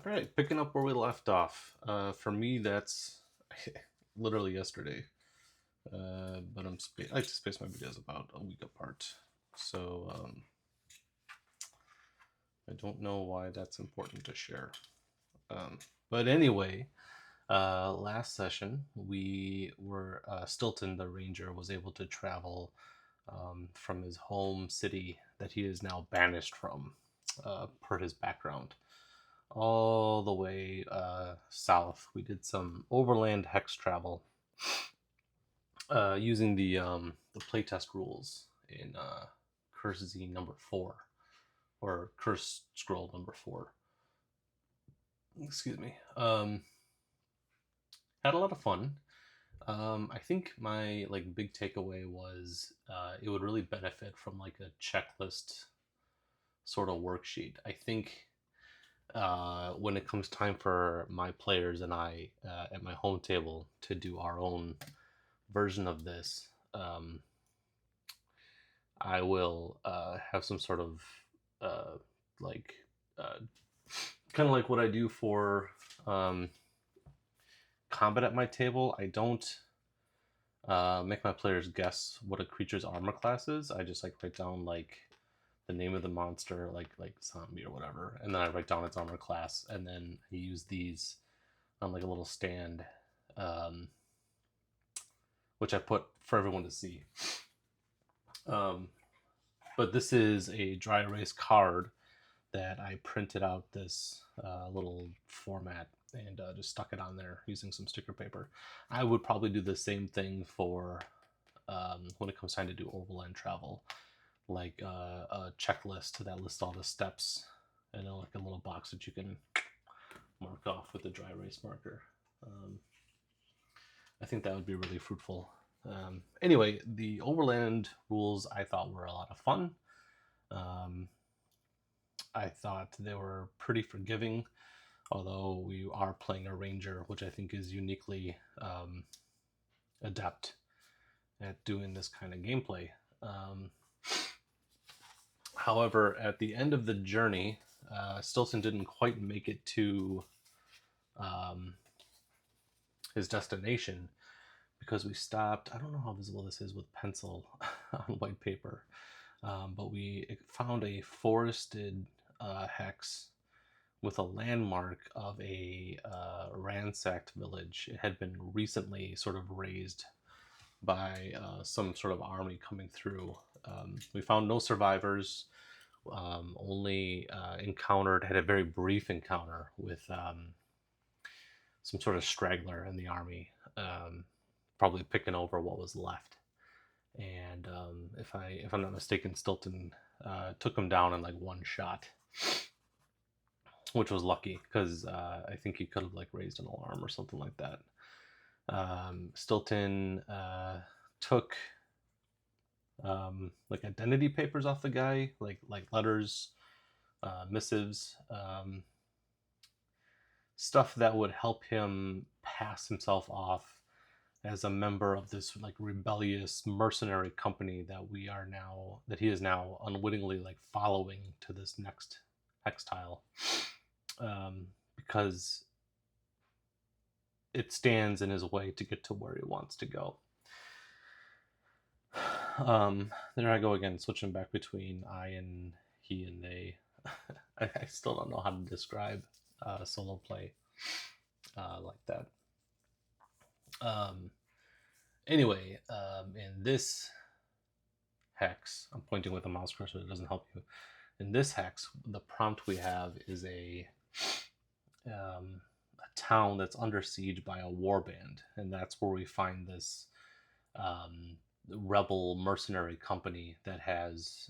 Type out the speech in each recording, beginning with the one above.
All right, picking up where we left off. For me, that's literally yesterday. But I like to space my videos about a week apart. So I don't know why that's important to share. Um, but anyway, last session we were Stilton, the ranger, was able to travel from his home city that he is now banished from, per his background, all the way south. We did some overland hex travel using the playtest rules in Curse Z number 4, or Curse Scroll number 4. Excuse me. Had a lot of fun. I think my like big takeaway was it would really benefit from like a checklist sort of worksheet. I think when it comes time for my players and I at my home table to do our own version of this, I will have some sort of uh, like uh, kind of like what I do for um, combat at my table. I don't make my players guess what a creature's armor class is. I just like write down like the name of the monster, like zombie or whatever, and then I write down its armor class, and then I use these on like a little stand, um, which I put for everyone to see. Um, but this is a dry erase card that I printed out this little format and just stuck it on there using some sticker paper. I would probably do the same thing for when it comes time to do overland travel, like a checklist that lists all the steps and then like a little box that you can mark off with a dry erase marker. Um, I think that would be really fruitful. Anyway, the overland rules I thought were a lot of fun. Um, I thought they were pretty forgiving, although we are playing a ranger, which I think is uniquely adept at doing this kind of gameplay. Um, However, at the end of the journey, Stilton didn't quite make it to um, his destination because we stopped. I don't know how visible this is with pencil on white paper, but we found a forested hex with a landmark of a ransacked village. It had been recently sort of razed by some sort of army coming through. We found no survivors. Only had a very brief encounter with some sort of straggler in the army, probably picking over what was left. And if I'm not mistaken, Stilton took him down in like one shot, which was lucky because I think he could have like raised an alarm or something like that. Stilton took like identity papers off the guy, like letters, missives, stuff that would help him pass himself off as a member of this like rebellious mercenary company that he is now unwittingly like following to this next hex tile, because it stands in his way to get to where he wants to go. There I go again, switching back between I and he and they. I still don't know how to describe solo play like that. Um, anyway, in this hex, I'm pointing with a mouse cursor, it doesn't help you. In this hex, the prompt we have is a town that's under siege by a warband, and that's where we find this rebel mercenary company that has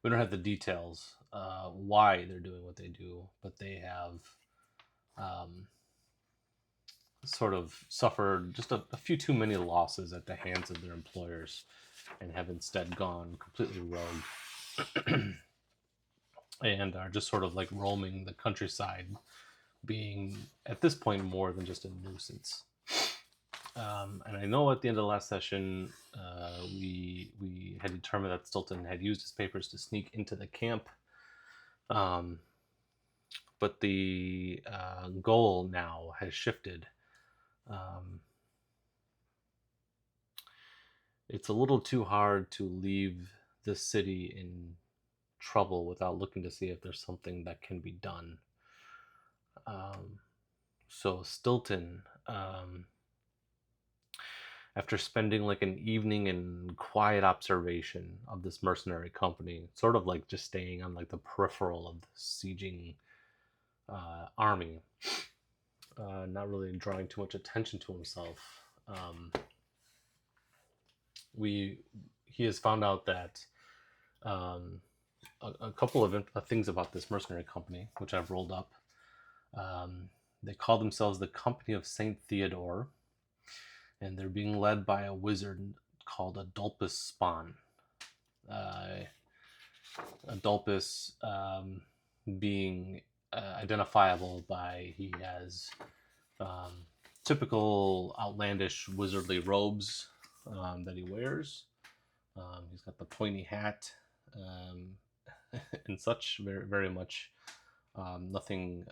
we don't have the details why they're doing what they do, but they have um, sort of suffered just a few too many losses at the hands of their employers and have instead gone completely rogue and are just sort of like roaming the countryside, being at this point more than just a nuisance. And I know at the end of the last session, we had determined that Stilton had used his papers to sneak into the camp, um, but the goal now has shifted. Um, it's a little too hard to leave the city in trouble without looking to see if there's something that can be done. Um, so Stilton, after spending like an evening in quiet observation of this mercenary company, sort of like just staying on like the peripheral of the sieging army, not really drawing too much attention to himself. Um, we he has found out that um, a couple of things about this mercenary company, which I've rolled up. Um, they call themselves the Company of Saint Theodore, and they're being led by a wizard called Adolphus Spawn. Uh, Adolphus being identifiable by he has um, typical outlandish wizardly robes that he wears. He's got the pointy hat um, and such, very, very much nothing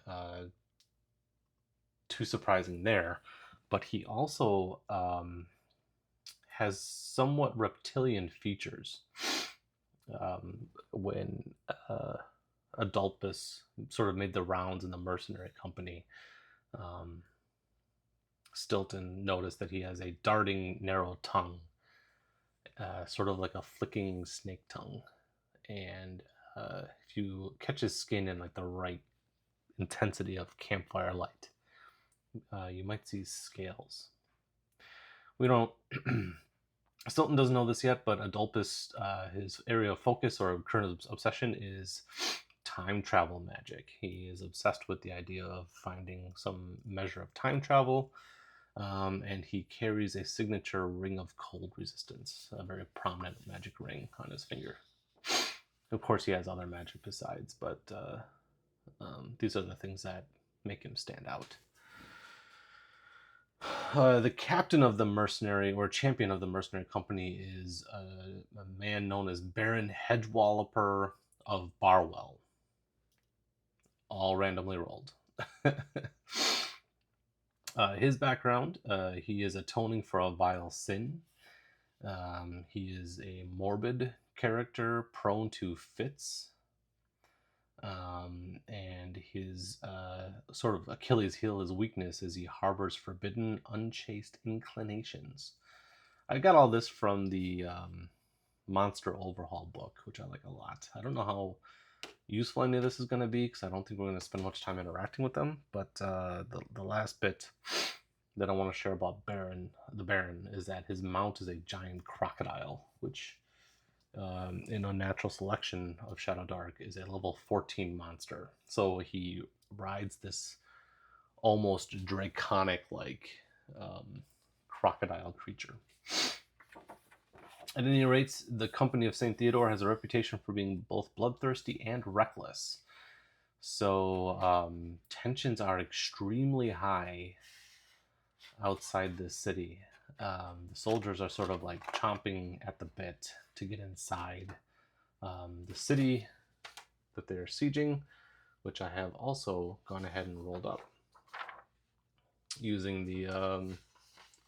too surprising there. But he also has somewhat reptilian features. When Adolphus sort of made the rounds in the mercenary company, um, Stilton noticed that he has a darting, narrow tongue, sort of like a flicking snake tongue. And if you catch his skin in like the right intensity of campfire light, you might see scales. We don't. Stilton doesn't know this yet, but Adolphus, his area of focus or current obsession is time travel magic. He is obsessed with the idea of finding some measure of time travel, and he carries a signature ring of cold resistance, a very prominent magic ring on his finger. Of course, he has other magic besides, but these are the things that make him stand out. The captain of the mercenary or champion of the mercenary company is a man known as Baron Hedgewalloper of Barwell. All randomly rolled. His background, he is atoning for a vile sin. He is a morbid character prone to fits. And his sort of Achilles heel, his weakness, is he harbors forbidden, unchaste inclinations. I got all this from the Monster Overhaul book, which I like a lot. I don't know how useful any of this is going to be, because I don't think we're going to spend much time interacting with them, but the last bit that I want to share about the Baron, is that his mount is a giant crocodile, which in Unnatural Selection of Shadowdark is a level 14 monster. So he rides this almost draconic like crocodile creature. At any rate, the Company of St. Theodore has a reputation for being both bloodthirsty and reckless. So tensions are extremely high outside this city. The soldiers are sort of like chomping at the bit to get inside the city that they're sieging, which I have also gone ahead and rolled up using the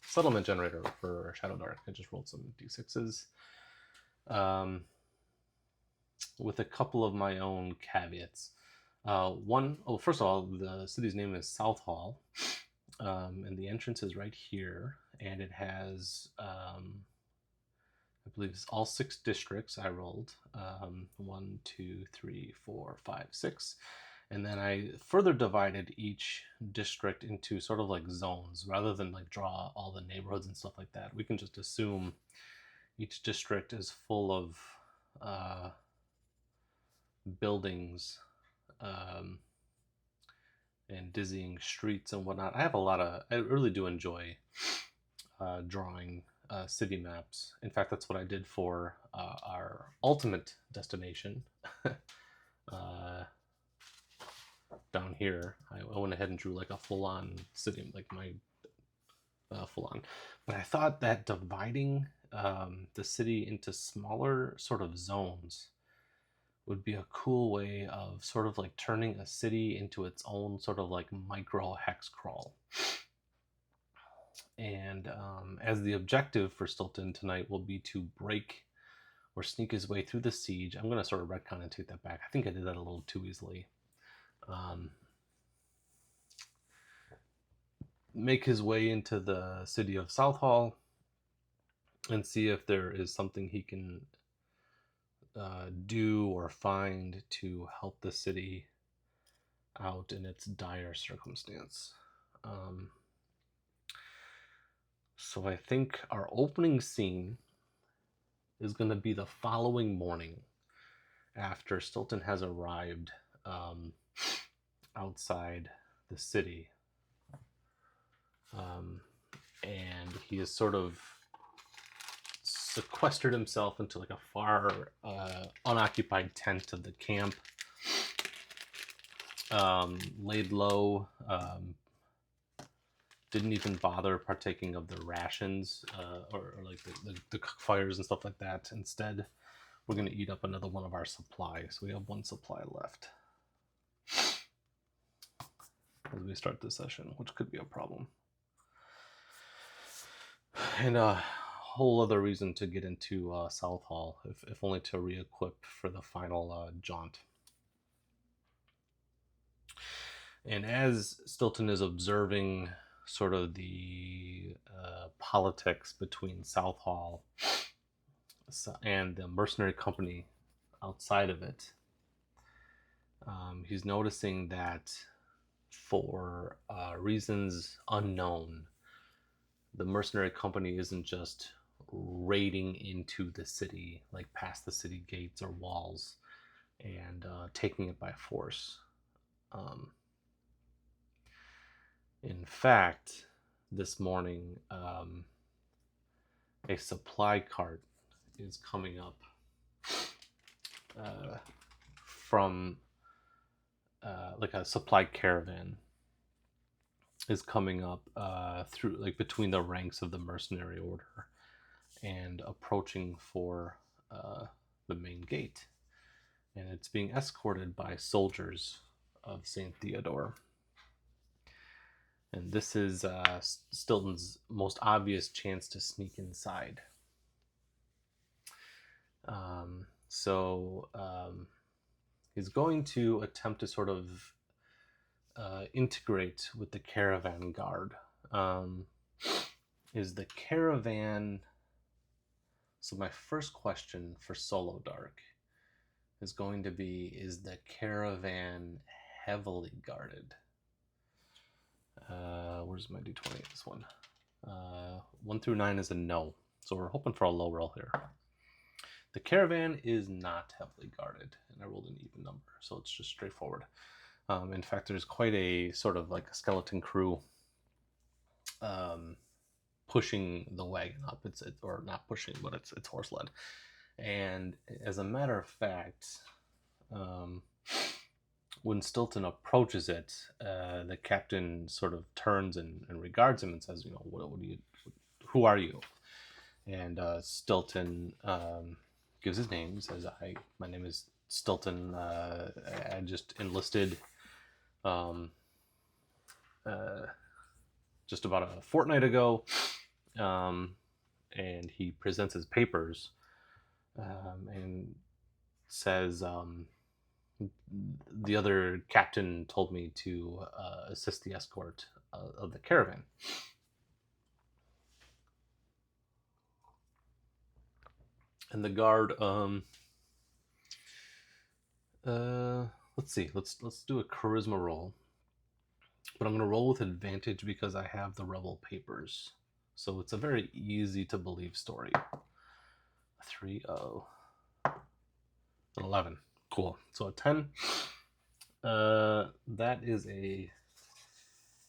settlement generator for Shadowdark. I just rolled some d6s with a couple of my own caveats. First of all, the city's name is Southall, and the entrance is right here, and it has I believe it's all 6 districts I rolled. 1, 2, 3, 4, 5, 6. And then I further divided each district into sort of like zones, rather than like draw all the neighborhoods and stuff like that. We can just assume each district is full of buildings and dizzying streets and whatnot. I really do enjoy drawing city maps. In fact, that's what I did for our ultimate destination down here. I went ahead and drew like a full-on city, like my full-on. But I thought that dividing the city into smaller sort of zones would be a cool way of sort of like turning a city into its own sort of like micro hex crawl. And as the objective for Stilton tonight will be to break or sneak his way through the siege. I'm going to sort of retcon and take that back. I think I did that a little too easily. Make his way into the city of Southall and see if there is something he can do or find to help the city out in its dire circumstance. So I think our opening scene is going to be the following morning after Stilton has arrived outside the city. And he has sort of sequestered himself into like a far unoccupied tent of the camp, laid low, didn't even bother partaking of the rations or like the cook fires and stuff like that. Instead, we're going to eat up another one of our supplies. We have one supply left as we start this session, which could be a problem. And a whole other reason to get into Southall, if only to re-equip for the final jaunt. And as Stilton is observing sort of the politics between Southall and the mercenary company outside of it, he's noticing that for reasons unknown, the mercenary company isn't just raiding into the city, like past the city gates or walls, and taking it by force. In fact, this morning, a supply cart is coming up from like a supply caravan is coming up through like between the ranks of the mercenary order and approaching for the main gate, and it's being escorted by soldiers of St. Theodore. And this is Stilton's most obvious chance to sneak inside. So he's going to attempt to sort of integrate with the caravan guard. Is the caravan... So my first question for Shadowdark is going to be, is the caravan heavily guarded? Where's my d20? This one. 1 through 9 is a no. So we're hoping for a low roll here. The caravan is not heavily guarded, and I rolled an even number, so it's just straightforward. In fact, there's quite a sort of like a skeleton crew pushing the wagon up. Or not pushing, but it's horse led. And as a matter of fact, when Stilton approaches it, the captain sort of turns and regards him and says, "You know, who are you?" And Stilton gives his name. He says, "My name is Stilton. I just enlisted just about a fortnight ago." And he presents his papers and says, "The other captain told me to assist the escort of the caravan." And the guard, let's see, let's do a charisma roll. But I'm going to roll with advantage because I have the rebel papers. So it's a very easy to believe story. 3, 11. Cool. So a 10. That is a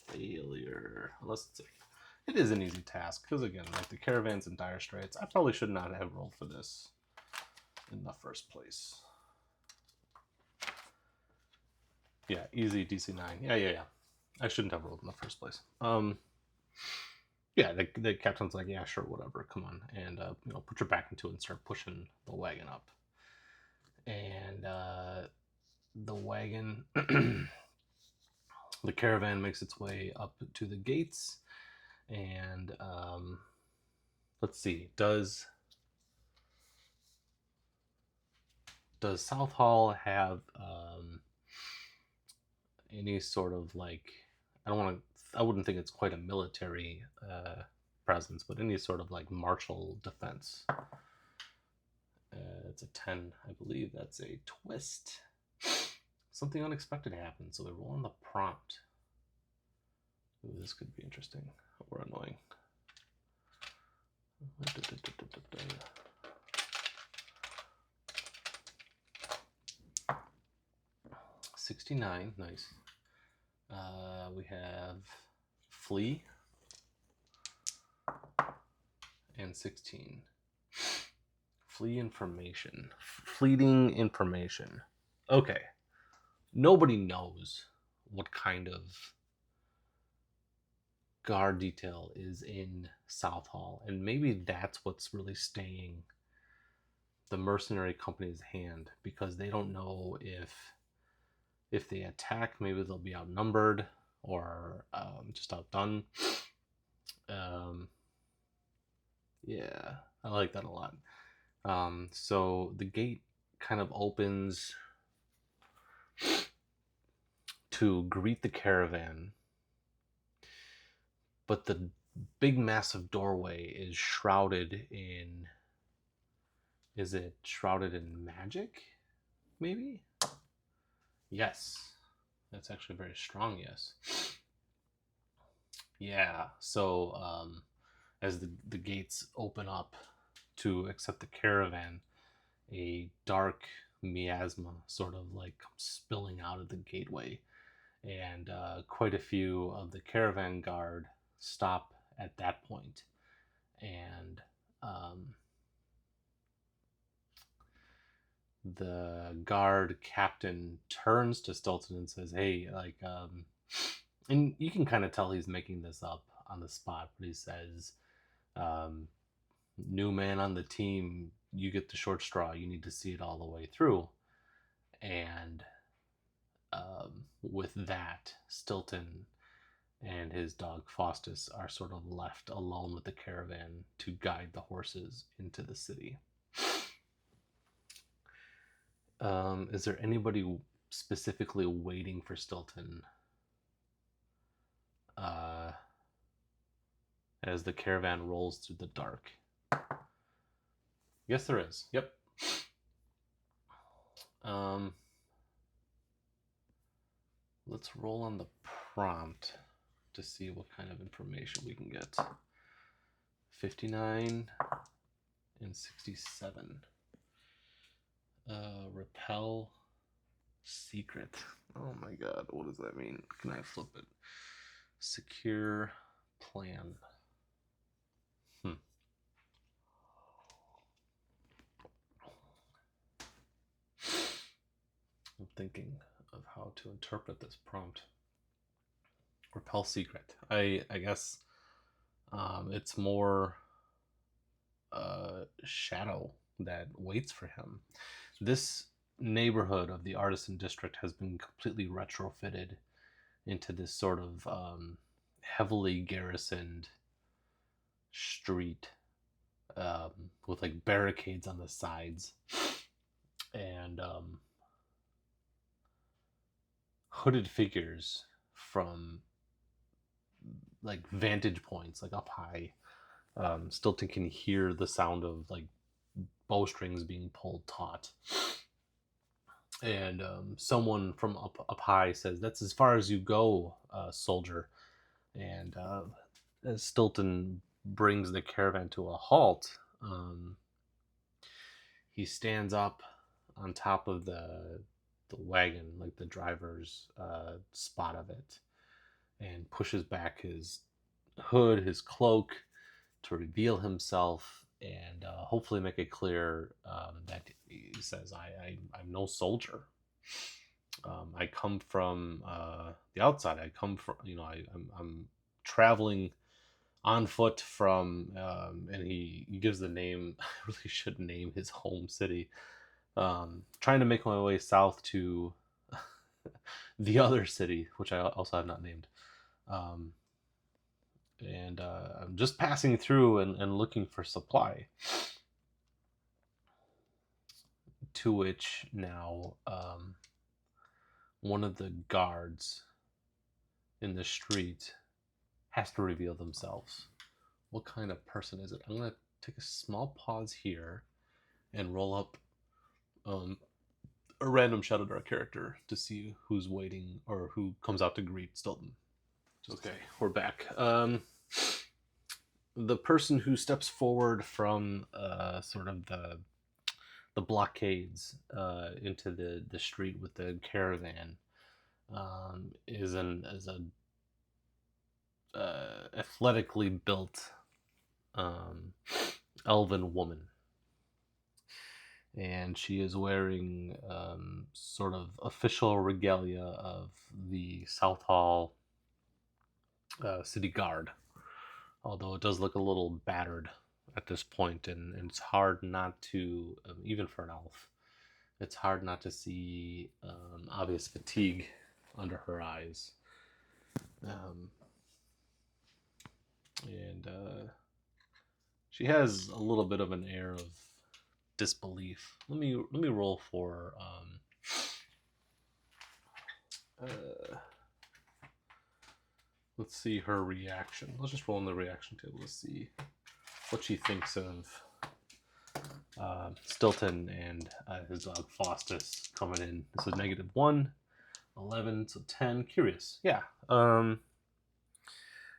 failure. Let's see. It is an easy task because, again, like the caravan's in dire straits. I probably should not have rolled for this in the first place. Yeah, easy DC 9. Yeah. I shouldn't have rolled in the first place. Yeah, the captain's like, "Yeah, sure, whatever, come on," and put your back into it and start pushing the wagon up. and the wagon, the caravan makes its way up to the gates, and let's see, does Southall have any sort of like, I wouldn't think it's quite a military presence, but any sort of like martial defense? It's a 10, I believe. That's a twist. Something unexpected happened, so we roll on the prompt. Ooh, this could be interesting or annoying. 69, nice. We have flee and 16. Fleeting information. Okay. Nobody knows what kind of guard detail is in Southall, and maybe that's what's really staying the mercenary company's hand, because they don't know if they attack, maybe they'll be outnumbered or just outdone. Yeah, I like that a lot. So the gate kind of opens to greet the caravan, but the big massive doorway is shrouded in, is it shrouded in magic, maybe? Yes, that's actually a very strong yes. Yeah, so as the gates open up to accept the caravan, a dark miasma sort of like comes spilling out of the gateway, and quite a few of the caravan guard stop at that point, and the guard captain turns to Stilton and says, "Hey, like, and you can kind of tell he's making this up on the spot, but he says, new man on the team, you get the short straw. You need to see it all the way through." And with that, Stilton and his dog Faustus are sort of left alone with the caravan to guide the horses into the city. Is there anybody specifically waiting for Stilton as the caravan rolls through the dark? Yes, there is. Yep. Let's roll on the prompt to see what kind of information we can get. 59 and 67. Repel secret. Oh my god, what does that mean? Can I flip it? Secure plan. I'm thinking of how to interpret this prompt. Repel secret. I guess it's more shadow that waits for him. This neighborhood of the Artisan District has been completely retrofitted into this sort of heavily garrisoned street with like barricades on the sides, and hooded figures from like vantage points, like up high. Stilton can hear the sound of like bowstrings being pulled taut. And someone from up high says, "That's as far as you go, soldier." And as Stilton brings the caravan to a halt, he stands up on top of the wagon, like the driver's spot of it, and pushes back his hood, his cloak, to reveal himself and hopefully make it clear that he says, I'm no soldier. I come from the outside. I come from, I'm traveling on foot from, and he gives the name. I really should name his home city. trying to make my way south to the other city, which I also have not named. Um, and I'm just passing through and looking for supply. To which now one of the guards in the street has to reveal themselves. What kind of person is it? I'm going to take a small pause here and roll up a random Shadowdark character to see who's waiting or who comes out to greet Stilton. Okay, we're back. The person who steps forward from sort of the blockades into the street with the caravan is a athletically built elven woman, and she is wearing sort of official regalia of the Southall city guard, although it does look a little battered at this point, and it's hard not to, even for an elf, it's hard not to see obvious fatigue under her eyes. And she has a little bit of an air of disbelief. Let me roll for let's see her reaction. Let's just roll in the reaction table to see what she thinks of Stilton and his dog Faustus coming in. This is -1, 11, so 10. Curious. Yeah.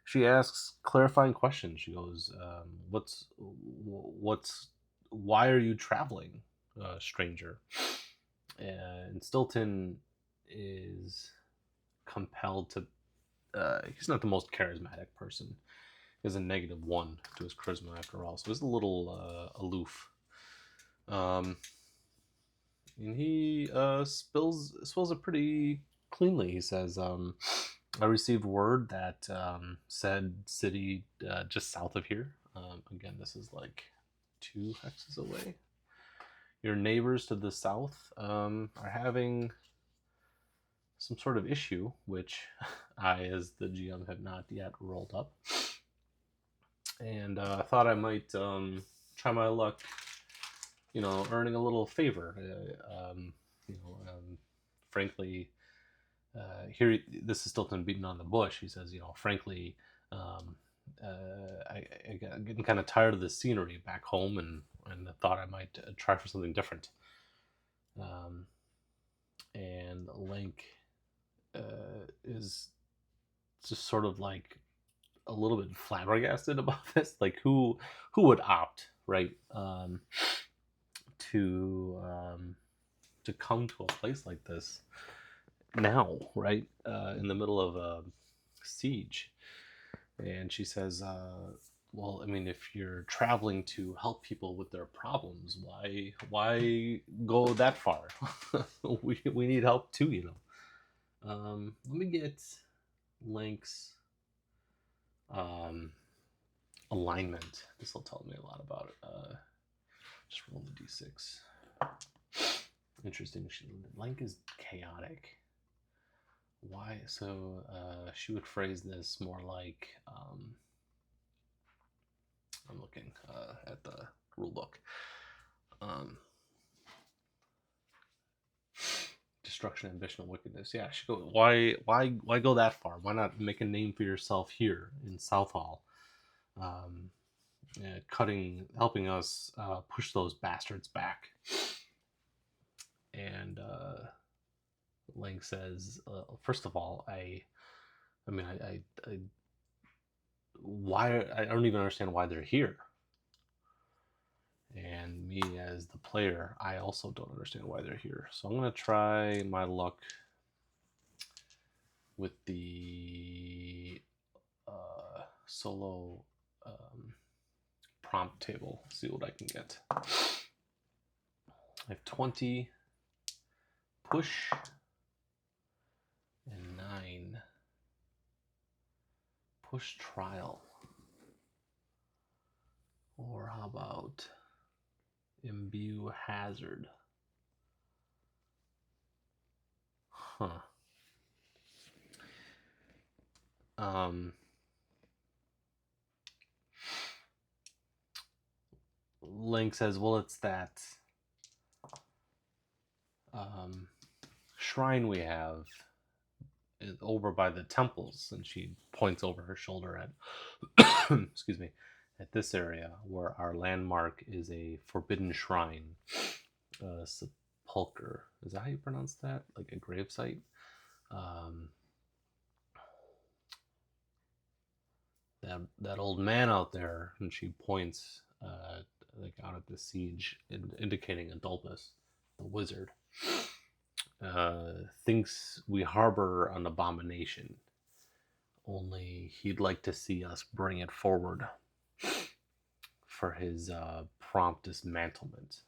She asks clarifying questions. She goes, why are you traveling, stranger? And Stilton is compelled to, he's not the most charismatic person. He has a -1 to his charisma after all, so he's a little aloof. And he spills it pretty cleanly. He says, I received word that said city just south of here. Again, this is like 2 hexes away. Your neighbors to the south are having some sort of issue, which I, as the GM, have not yet rolled up. And I thought I might try my luck, earning a little favor. Frankly, here, this is Stilton beating on the bush. He says, frankly, I'm getting kind of tired of the scenery back home, and I thought I might try for something different. And Link is just sort of like a little bit flabbergasted about this. Like, who would opt, right, to come to a place like this now, right, in the middle of a siege? And she says, well, I mean, if you're traveling to help people with their problems, why go that far? we need help too, Let me get Link's alignment. This will tell me a lot about it. Just roll the d6. Interesting. Link is chaotic. Why? So she would phrase this more like, I'm looking at the rule book. Destruction, ambition, and wickedness. Yeah, she go. Why go that far? Why not make a name for yourself here in Southall? Helping us push those bastards back. And Link says, first of all, why? I don't even understand why they're here. And me, as the player, I also don't understand why they're here. So I'm going to try my luck with the solo prompt table. See what I can get. I have 20, push, and 9. Push trial. Or how about imbue hazard? Huh. Link says, well, it's that shrine we have over by the temples, and she points over her shoulder at excuse me, at this area where our landmark is a forbidden shrine, sepulcher. Is that how you pronounce that? Like a gravesite? That old man out there, and she points like out at the siege, indicating Adulpus, the wizard, thinks we harbor an abomination. Only he'd like to see us bring it forward for his prompt dismantlement.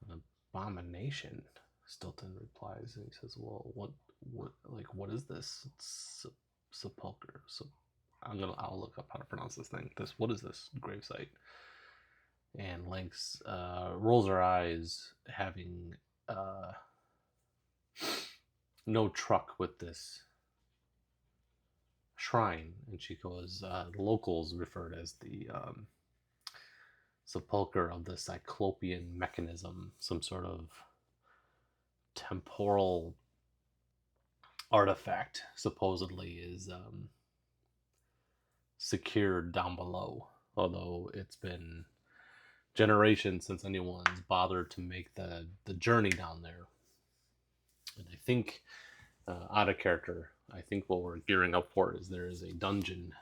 An abomination, Stilton replies, and he says, "Well, what is this? It's sepulcher. So I'll look up how to pronounce this thing. What is this gravesite?" And Lynx rolls her eyes, having no truck with this shrine, and she goes, the locals refer it as the sepulcher of the cyclopean mechanism, some sort of temporal artifact supposedly is secured down below, although it's been generations since anyone's bothered to make the journey down there. And I think, out of character, I think what we're gearing up for is there is a dungeon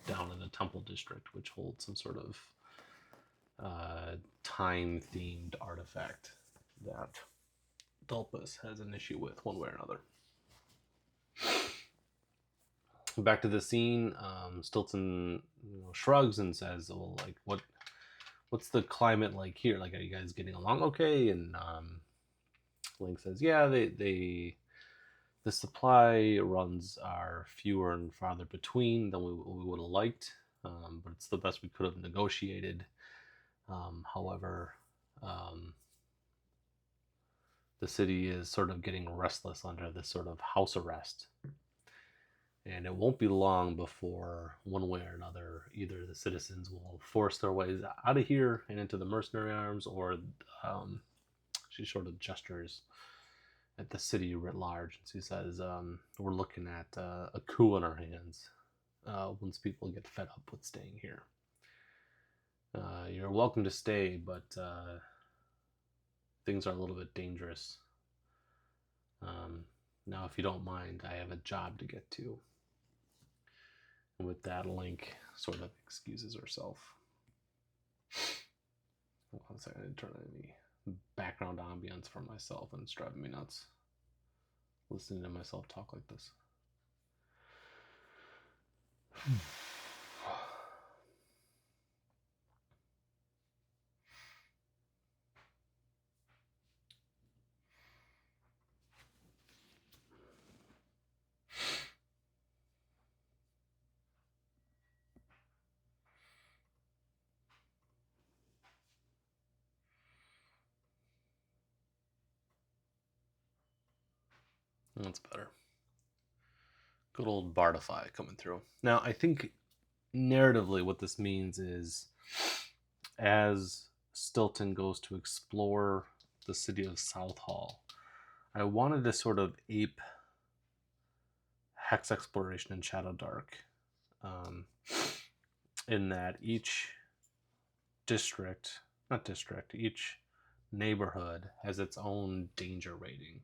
down in the Temple District which holds some sort of time-themed artifact that Adulpus has an issue with one way or another. Back to the scene, Stilton shrugs and says, "Well, like, what's the climate like here? Like, are you guys getting along okay?" And Link says, "Yeah, the supply runs are fewer and farther between than we would have liked, but it's the best we could have negotiated. However, the city is sort of getting restless under this sort of house arrest. And it won't be long before, one way or another, either the citizens will force their ways out of here and into the mercenary arms, or she sort of gestures at the city writ large. And she says, we're looking at a coup on our hands once people get fed up with staying here. You're welcome to stay, but things are a little bit dangerous. Now, if you don't mind, I have a job to get to." And with that, Link sort of excuses herself. One second, I didn't turn on any background ambience for myself, and it's driving me nuts listening to myself talk like this. That's better. Good old Bardify coming through. Now, I think narratively what this means is, as Stilton goes to explore the city of Southall, I wanted to sort of ape hex exploration in Shadowdark, in that each each neighborhood has its own danger rating,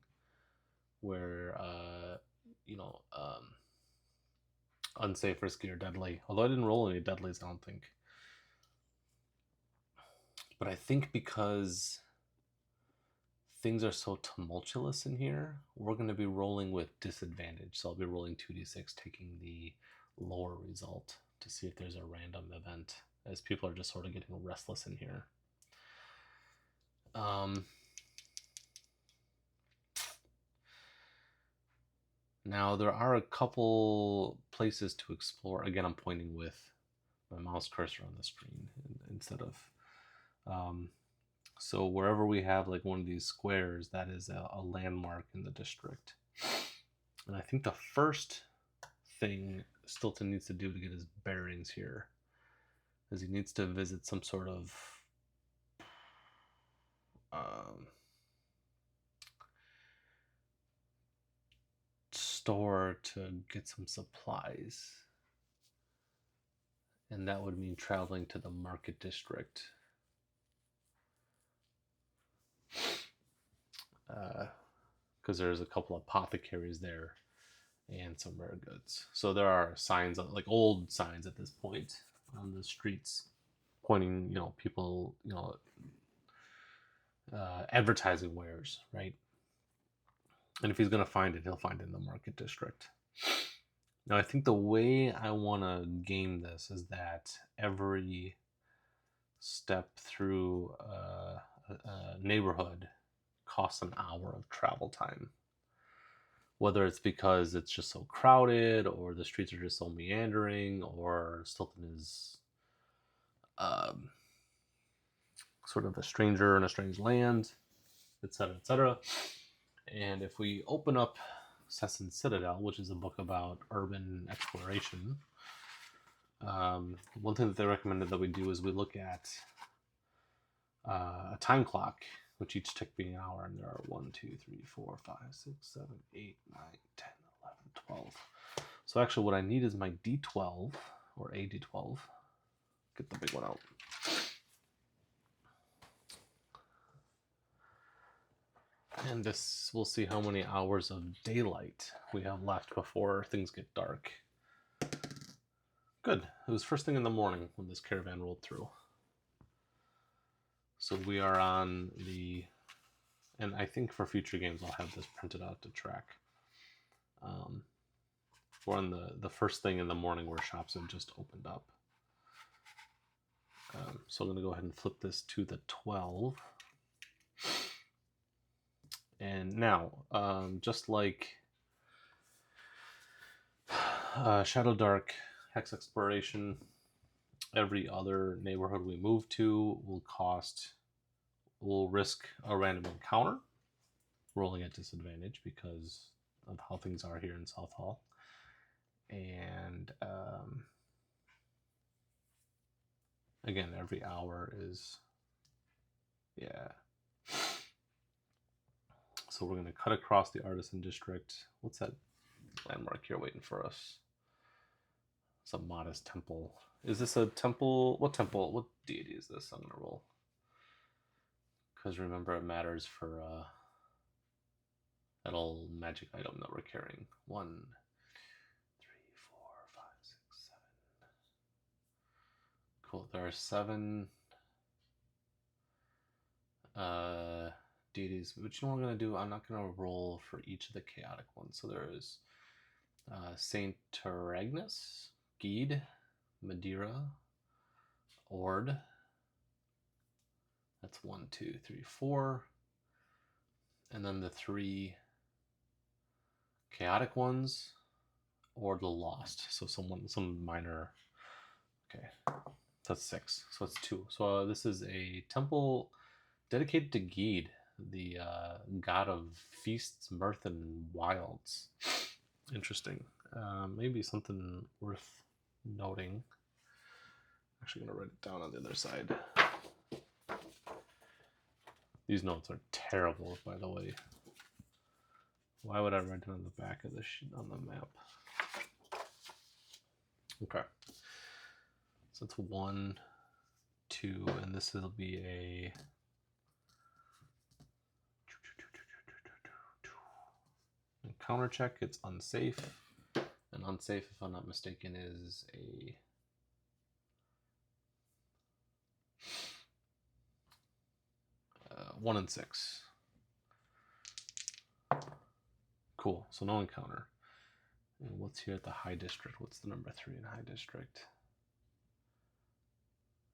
where unsafe, risky, or deadly. Although I didn't roll any deadlies, I don't think. But I think because things are so tumultuous in here, we're going to be rolling with disadvantage. So I'll be rolling 2d6, taking the lower result to see if there's a random event, as people are just sort of getting restless in here. Now, there are a couple places to explore. Again, I'm pointing with my mouse cursor on the screen instead of So wherever we have like one of these squares, that is a landmark in the district. And I think the first thing Stilton needs to do to get his bearings here is he needs to visit some sort of store to get some supplies. And that would mean traveling to the market district. Because there's a couple of apothecaries there and some rare goods. So there are signs, like old signs at this point on the streets pointing, people, advertising wares, right? And if he's going to find it, he'll find it in the market district. Now, I think the way I want to game this is that every step through a neighborhood costs an hour of travel time. Whether it's because it's just so crowded, or the streets are just so meandering, or Stilton is sort of a stranger in a strange land, etc., etc. And if we open up Sesson Citadel, which is a book about urban exploration, one thing that they recommended that we do is we look at a time clock, which each tick being an hour, and there are 1, 2, 3, 4, 5, 6, 7, 8, 9, 10, 11, 12. So actually what I need is my D12, or a D12. Get the big one out. And this, we'll see how many hours of daylight we have left before things get dark. Good. It was first thing in the morning when this caravan rolled through. So we are on the, and I think for future games I'll have this printed out to track. We're on the first thing in the morning where shops have just opened up. So I'm going to go ahead and flip this to the 12. And now, just like Shadowdark Hex Exploration, every other neighborhood we move to will risk a random encounter, rolling at disadvantage because of how things are here in Southall. And again, every hour is, yeah. So we're going to cut across the Artisan District. What's that landmark here waiting for us? It's a modest temple. Is this a temple? What temple? What deity is this? I'm going to roll. Because remember, it matters for that old magic item that we're carrying. 1, 3, 4, 5, 6, 7. Cool. There are 7 deities, which you know what I'm going to do? I'm not going to roll for each of the chaotic ones. So there is Saint Taragnus, Gede, Madeira, Ord. That's 1, 2, 3, 4. And then the 3 chaotic ones, or the Lost. So some minor. Okay, that's 6. So it's 2. So this is a temple dedicated to Gede, the god of feasts, mirth, and wilds. Interesting. Maybe something worth noting. Actually, going to write it down on the other side. These notes are terrible, by the way. Why would I write it on the back of the sheet on the map? Okay. So it's 1, 2, and this will be a encounter check. It's unsafe. And unsafe, if I'm not mistaken, is a 1 and 6. Cool. So no encounter. And what's here at the High District? What's the number 3 in High District?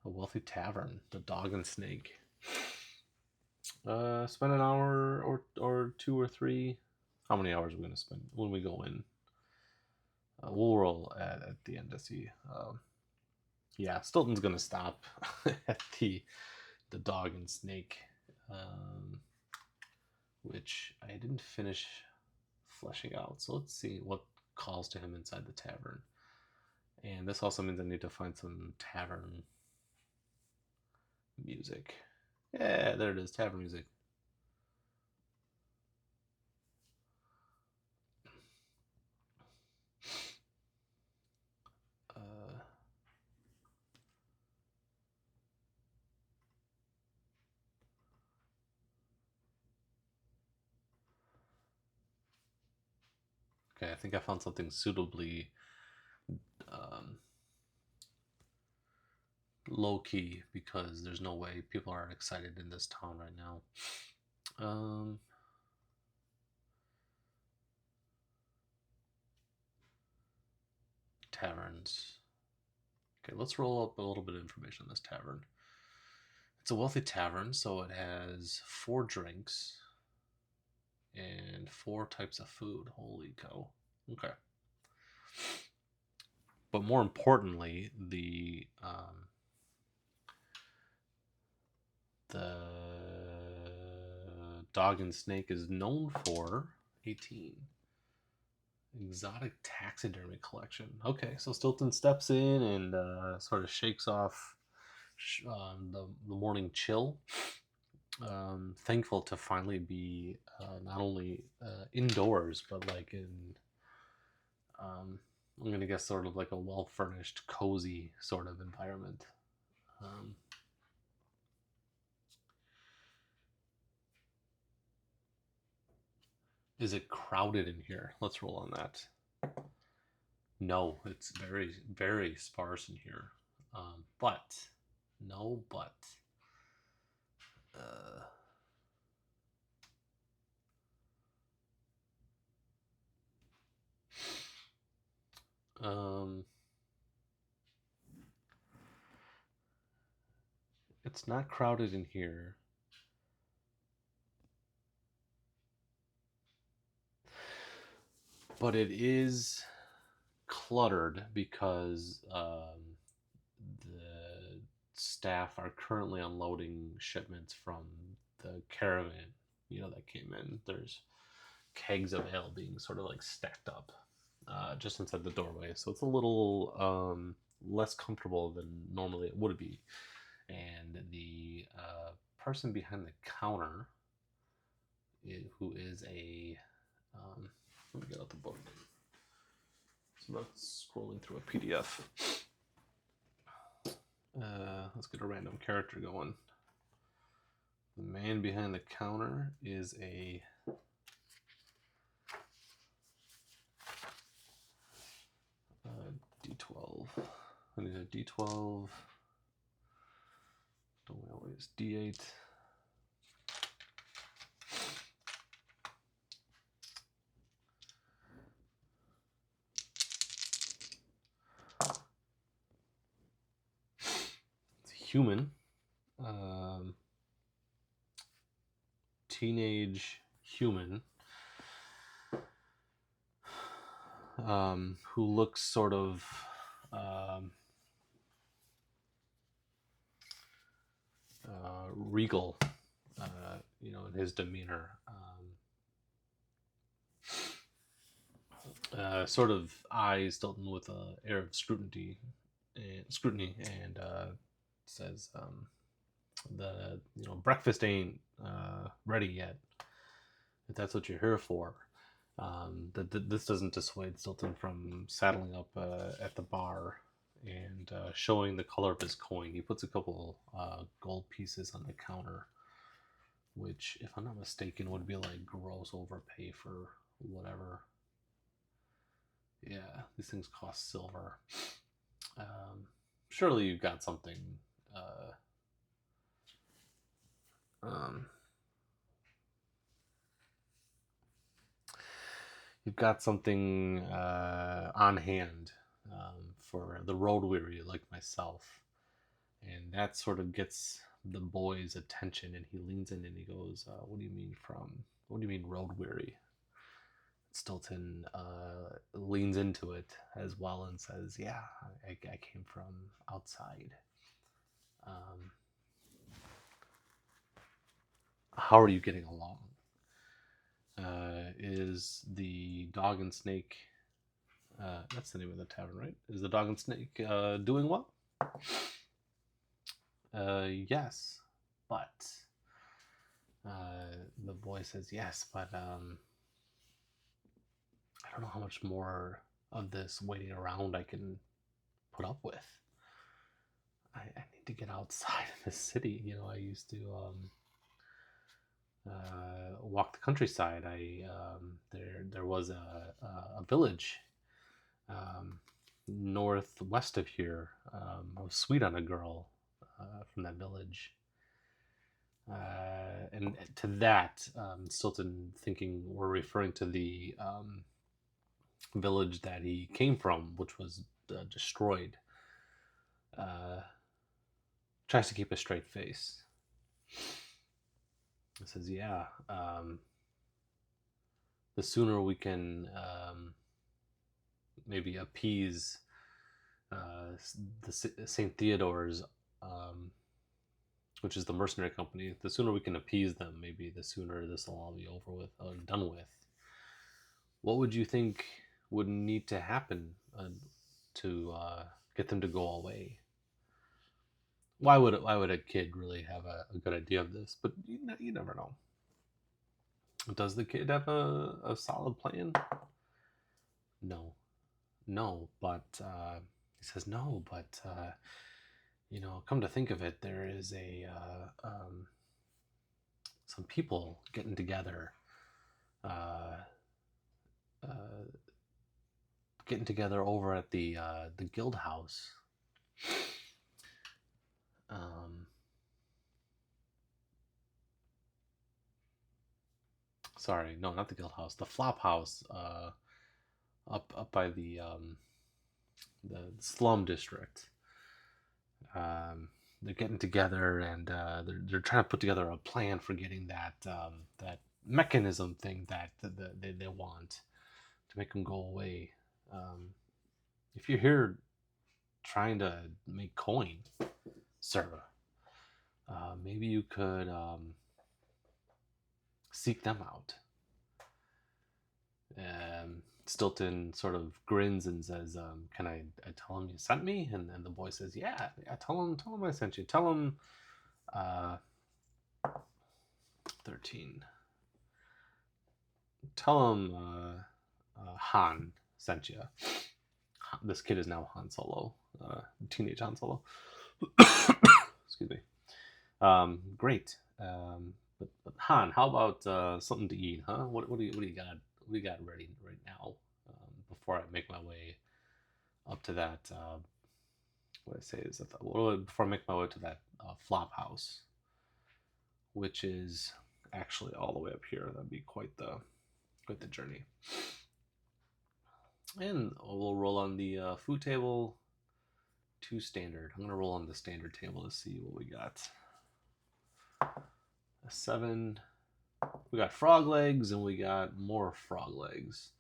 A wealthy tavern. The Dog and Snake. Spend an hour or 2 or 3. How many hours are we going to spend when we go in? We'll roll at the end to see. Yeah, Stilton's going to stop at the Dog and Snake. which I didn't finish fleshing out. So let's see what calls to him inside the tavern. And this also means I need to find some tavern music. Yeah, there it is, tavern music. Okay, I think I found something suitably low key because there's no way people aren't excited in this town right now. Taverns. Okay, let's roll up a little bit of information on this tavern. It's a wealthy tavern, so it has 4 drinks and 4 types of food. Holy cow. Okay. But more importantly, the dog and snake is known for 18 exotic taxidermy collection. Okay, so Stilton steps in and sort of shakes off the morning chill. Thankful to finally be not only indoors, but like in, I'm going to guess sort of like a well furnished, cozy sort of environment. Is it crowded in here? Let's roll on that. No, it's very, very sparse in here. But, no, but. It's not crowded in here. But it is cluttered because the staff are currently unloading shipments from the caravan, that came in. There's kegs of ale being sort of like stacked up just inside the doorway. So it's a little less comfortable than normally it would be. And the person behind the counter, who is a... let me get out the book. So I'm not scrolling through a PDF. Let's get a random character going. The man behind the counter is a D12. I need a D12. Don't we always D8? It's a human. Teenage human. Who looks sort of regal, in his demeanor. Sort of eyes Stilton with an air of scrutiny, and says, "The breakfast ain't ready yet. If that's what you're here for." This doesn't dissuade Stilton from saddling up at the bar and showing the color of his coin. He puts a couple gold pieces on the counter, which, if I'm not mistaken, would be like gross overpay for whatever. Yeah, these things cost silver. Surely you've got something. You've got something on hand for the road weary like myself, and that sort of gets the boy's attention. And he leans in and he goes, "What do you mean What do you mean road weary?" Stilton leans into it as well and says, "Yeah, I came from outside." How are you getting along? Is the dog and snake, that's the name of the tavern, right? Is the dog and snake doing well? Yes, but the boy says yes, but I don't know how much more of this waiting around I can put up with. I need to get outside of the city. I used to walk the countryside. There was a village northwest of here. I was sweet on a girl from that village. And to that, Stilton thinking we're referring to the village that he came from, which was destroyed. Uh, Tries to keep a straight face. He says, "Yeah, the sooner we can maybe appease the Saint Theodore's, which is the mercenary company, the sooner we can appease them, maybe the sooner this will all be over with or done with. What would you think would need to happen to get them to go away?" Why would a kid really have a good idea of this? But you never know. Does the kid have a solid plan? No, no. But he says no. But come to think of it, there is some people getting together, uh, uh, over at the guild house. Um, Sorry, no, not the guild house, the flop house, up by the slum district. They're getting together, and they're trying to put together a plan for getting that mechanism thing that they want to make them go away. Um, if you're here trying to make coin, sir, maybe you could seek them out. Stilton sort of grins and says, "Can I tell him you sent me?" And then the boy says, "Yeah, tell him I sent you. Tell him, uh, 13. Tell him Han sent you. This kid is now Han Solo, teenage Han Solo. Excuse me. Great. But Han, how about something to eat, huh? What do you got? What do you got ready right now? Before I make my way up to that. What I say is that before I make my way to that flop house, which is actually all the way up here. That'd be quite the journey. And we'll roll on the food table to standard. I'm gonna roll on the standard table to see what we got. A 7. We got frog legs, and we got more frog legs.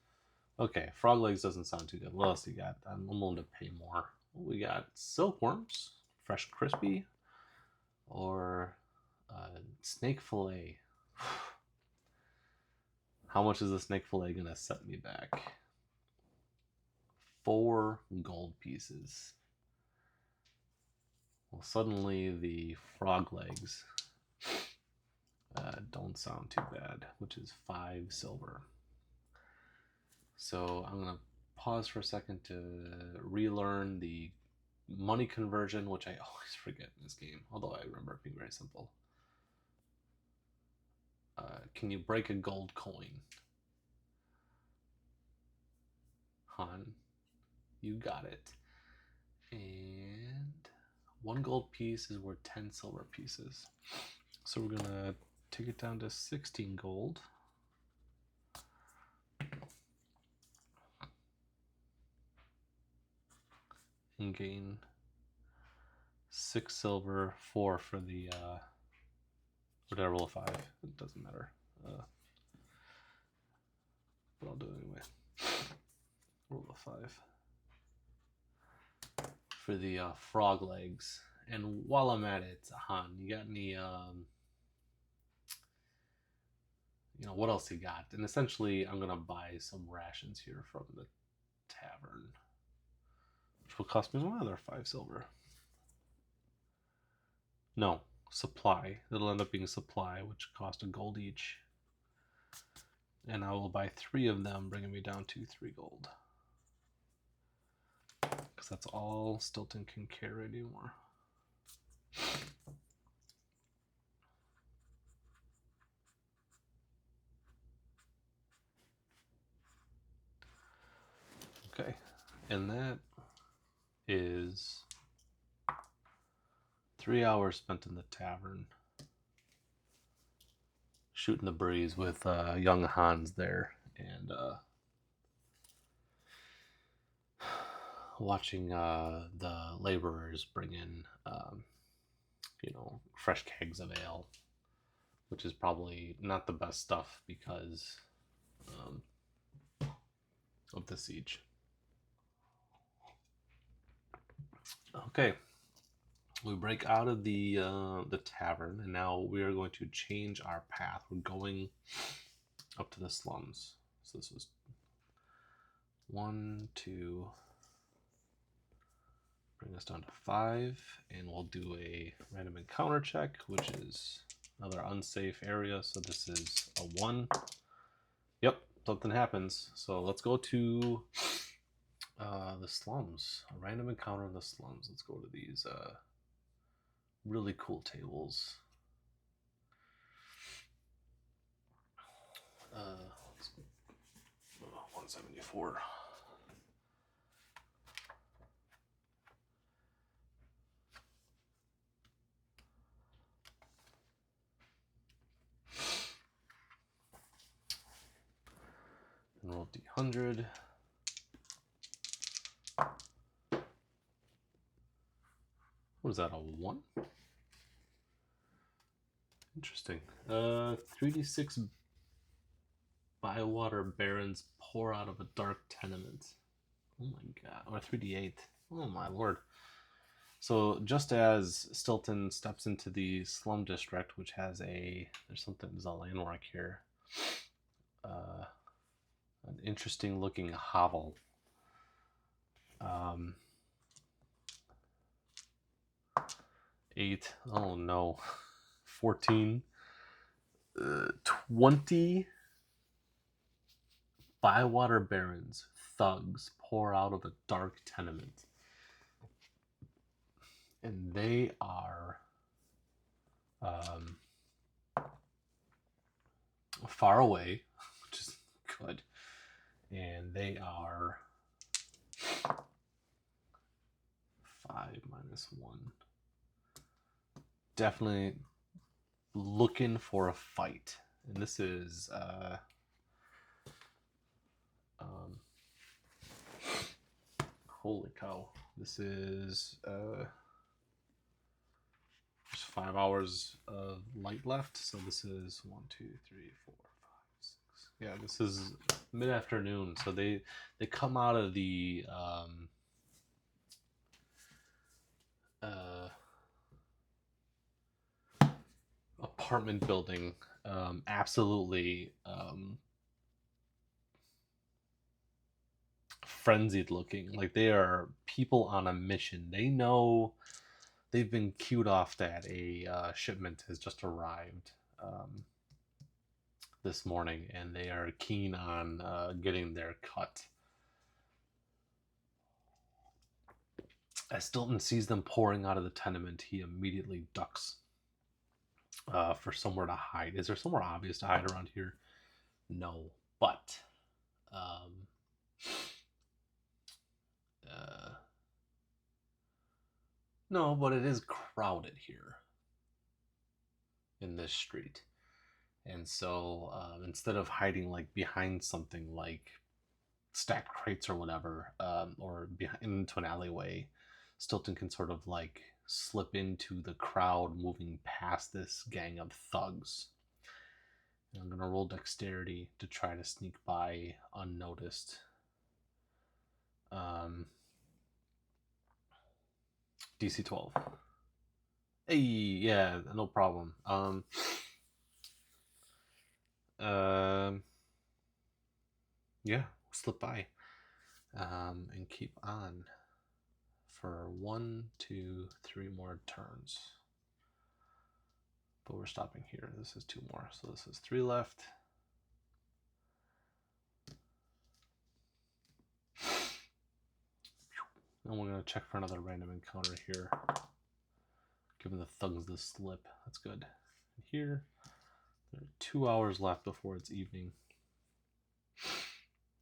Okay, frog legs doesn't sound too good. What else you got? I'm willing to pay more. We got silkworms, fresh crispy, or snake fillet. How much is the snake fillet gonna set me back? 4 gold pieces. Well, suddenly the frog legs don't sound too bad, which is 5 silver. So I'm gonna pause for a second to relearn the money conversion, which I always forget in this game, although I remember it being very simple. Can you break a gold coin? Han, you got it. And 1 gold piece is worth 10 silver pieces. So we're gonna take it down to 16 gold. And gain 6 silver, 4 for the or did I roll a 5? It doesn't matter. But I'll do it anyway. Roll a 5 for the frog legs. And while I'm at it, Han, you got any you know, what else he got. And essentially, I'm gonna buy some rations here from the tavern, which will cost me another 5 silver. No, supply. It'll end up being supply, which cost a gold each. And I will buy 3 of them, bringing me down to 3 gold. Because that's all Stilton can carry anymore. Okay, and that is 3 hours spent in the tavern, shooting the breeze with young Hans there, and watching the laborers bring in, you know, fresh kegs of ale, which is probably not the best stuff because of the siege. Okay, we break out of the tavern, and now we are going to change our path. We're going up to the slums. So this was 1, 2, bring us down to 5, and we'll do a random encounter check, which is another unsafe area. So this is a 1. Yep, something happens. So let's go to the slums. A random encounter in the slums. Let's go to these really cool tables. Let's go. 174. And roll D100. What is that, a 1? Interesting. 3d6 bywater barons pour out of a dark tenement. Oh my god. Or 3d8. Oh my lord. So just as Stilton steps into the slum district, which has there's a landmark here. An interesting looking hovel. 8. Oh no. 14. 20 bywater barons, thugs, pour out of a dark tenement. And they are far away, which is good. And they are 5 minus 1. Definitely looking for a fight. And this is holy cow. This is there's 5 hours of light left. So this is 1, 2, 3, 4, 5, 6. Yeah, this is mid-afternoon. So they come out of the apartment building, absolutely frenzied looking. Like they are people on a mission. They know they've been queued off that a shipment has just arrived this morning, and they are keen on getting their cut. As Stilton sees them pouring out of the tenement, he immediately ducks for somewhere to hide. Is there somewhere obvious to hide around here? No, but no, but it is crowded here in this street. And so instead of hiding like behind something like stacked crates or whatever, or behind, into an alleyway, Stilton can sort of like slip into the crowd moving past this gang of thugs. And I'm going to roll dexterity to try to sneak by unnoticed. DC 12. Hey, yeah, no problem. Yeah, slip by and keep on for 1, 2, 3 more turns. But we're stopping here. This is 2 more, so this is 3 left. And we're going to check for another random encounter here. Giving the thugs the slip. That's good. And here, there are 2 hours left before it's evening.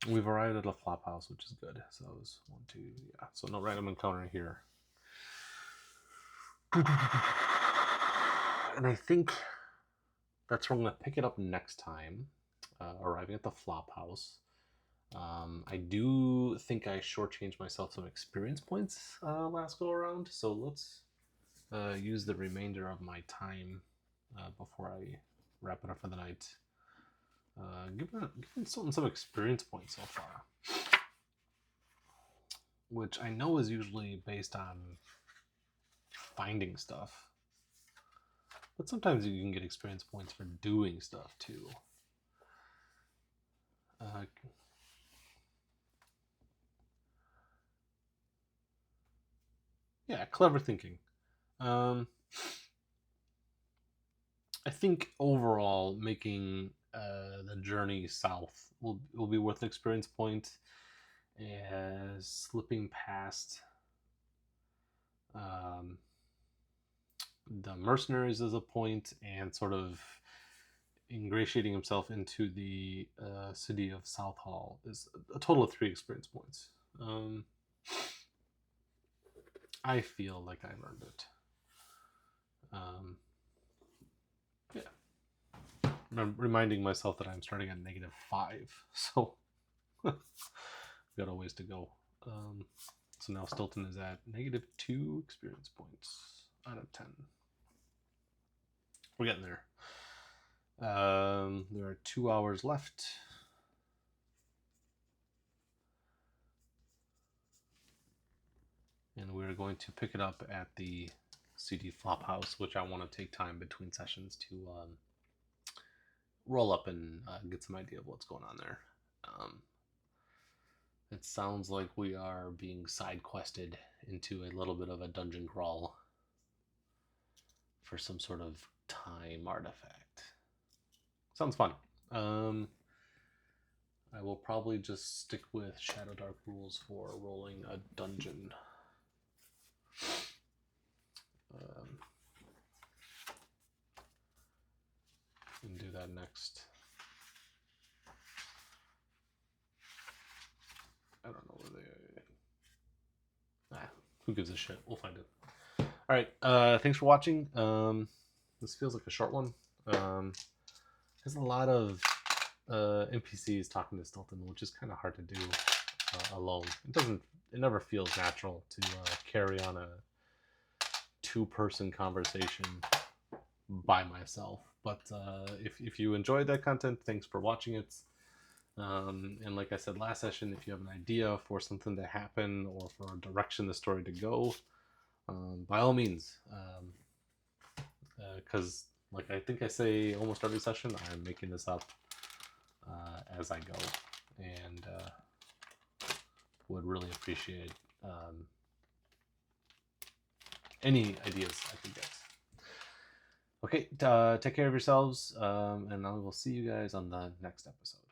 We've arrived at a flop house, which is good. So that was 1, 2, yeah. So no random encounter here. And I think that's where I'm going to pick it up next time. Arriving at the flop house. I do think I shortchanged myself some experience points last go around. So let's use the remainder of my time before I wrap it up for the night. Giving Stilton some experience points so far, which I know is usually based on finding stuff, but sometimes you can get experience points for doing stuff too. Yeah, clever thinking. I think overall making the journey south will be worth an experience point, as slipping past the mercenaries is a point, and sort of ingratiating himself into the city of Southall is a total of 3 experience points. I feel like I earned it. Yeah. I'm reminding myself that I'm starting at -5, so got a ways to go. So now Stilton is at -2 experience points out of 10. We're getting there. There are 2 hours left. And we're going to pick it up at the CD flop house, which I want to take time between sessions to roll up and get some idea of what's going on there. It sounds like we are being side quested into a little bit of a dungeon crawl for some sort of time artifact. Sounds fun. I will probably just stick with Shadowdark rules for rolling a dungeon. And do that next. I don't know where they... who gives a shit? We'll find it. Alright, thanks for watching. This feels like a short one. There's a lot of NPCs talking to Stilton, which is kind of hard to do alone. It never feels natural to carry on a 2-person conversation by myself. But if you enjoyed that content, thanks for watching it. And like I said last session, if you have an idea for something to happen or for a direction the story to go, by all means, because like I think I say almost every session, I'm making this up as I go, and would really appreciate any ideas I could get. Okay, take care of yourselves, and I will see you guys on the next episode.